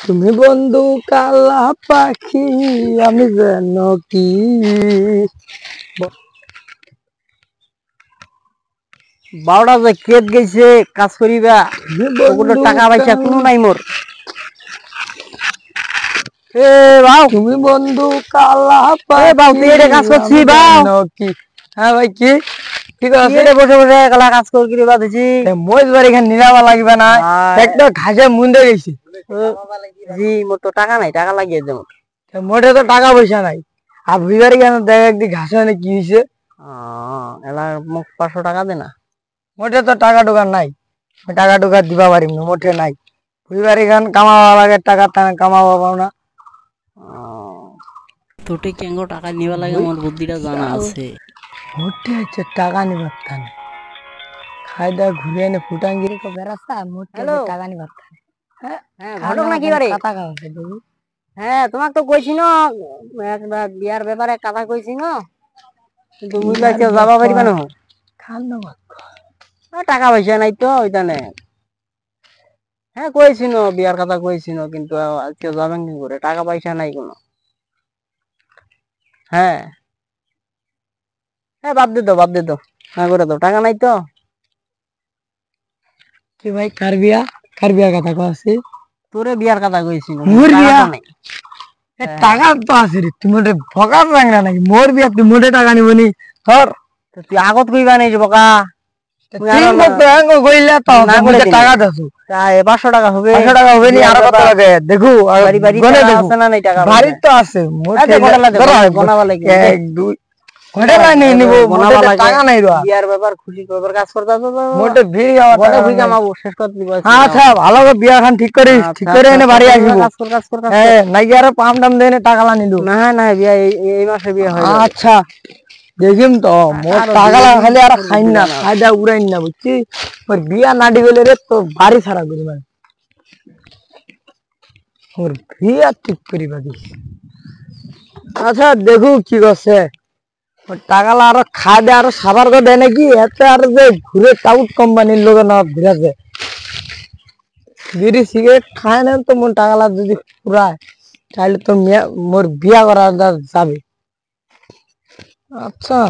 তুমি বন্ধু কালা পাখি আমি যেন কি বারোটা যে কেট গেছে কাজ করিবা টাকা পয়সা কোনো নাই মোর। এ বাউ তুমি বন্ধু কালা বাউ তুই এটা কাজ করছি বাউ কি? হ্যাঁ ভাই কি ঠিক আছে বসে বসে একলা কাজ করি বাঁধেছি মহিষ বাড়ি এখানে নিরাবা লাগবে না একটা ঘাসে মুন্দে গেছি। জি মোর তো টাকা নাই, টাকা লাগিয়ে দেবো। মোটে তো টাকা পয়সা নাই আর বিবারে কেন দেখ একদিন ঘাসে মানে কি হয়েছে এলা মোক 500 টাকা দে না। মোটে তো টাকা টুকা নাই, টাকা টুকা দিবা পারিম না, মোটে নাই। বিবারে কেন কামাবা লাগে টাকা কামাবা পাও না। তোটে কেন টাকা নিবা লাগে আমার বুদ্ধিটা জানা আছে। মোটে হচ্ছে টাকা নিবার থানে খাই দা ঘুরে এনে ফুটাঙ্গিরি কো বেরাস্তা মোটে টাকা নিবার থানে। হ্যাঁ ঘটক না কি বারে কথা কাছে দেখি। হ্যাঁ তোমাক তো কইছি না একটা বিয়ার ব্যাপারে কথা কইছি না, কিন্তু মুইলা কেউ যাবা পারিবা না। খান না টাকা পয়সা নাই তো ওইখানে। হ্যাঁ কইছি না বিয়ার কথা কইছি না, কিন্তু কেউ যাবেন কি করে, টাকা পয়সা নাই কোনো। হ্যাঁ হ্যাঁ বাদ দে দাও না করে দাও, টাকা নাই তো। কি ভাই কার বিয়া কথা কইছি? তোরে বিয়ার কথা কইছি না, মোর টাকা বিয়া তো নাই। টাকা তো আছে রে, তুই মোটে ফকার রাংরা নাকি? মোর বিয়া তুই মোটে টাকা নিবনি ধর। তুই আগত কইবা নাই যে বকা টাকা দাসু 500 টাকা হবে, 500 টাকা হবে নি আর কত লাগে দেখু গনে দেখু আছে না নাই টাকা বাড়ি তো আছে মোটে গনাবা লাগে 1 2 ঘন্টা নাই নেই নিব মোটে টাকা নাই রে বিয়ার ব্যাপার খুশি করবার কাজ করতে তো মোটে ভিড় যাওয়া বড় ভিড় কামাবো শেষ করতে দিব। আচ্ছা ভালো করে বিয়া খান ঠিক করিস, ঠিক করে এনে বাড়ি আসিব। কাজ কর হ্যাঁ নাই আর পাম টাম দেনে টাকা লা নিলু না না বিয়া এই মাসে বিয়া হয়ে যাবে। আচ্ছা দেখিম তো মোর টাকা লাগা খালি আর খাইন না খাইদা উড়াইন না বুঝছি। ওর বিয়া নাডি গেলে রে তো বাড়ি ছাড়া করি মানে ওর বিয়া ঠিক করি বাকি। আচ্ছা দেখু কি করছে ওর টাকা লা আর খাইদে আর সাবার করে দেয় নাকি এতে আর যে ঘুরে টাউট কোম্পানির লোক না ঘুরেছে বিড়ি সিগারেট খায় না তো মোর টাকা লা যদি পুরায় তাহলে তো মোর বিয়া করা যাবে। আচ্ছা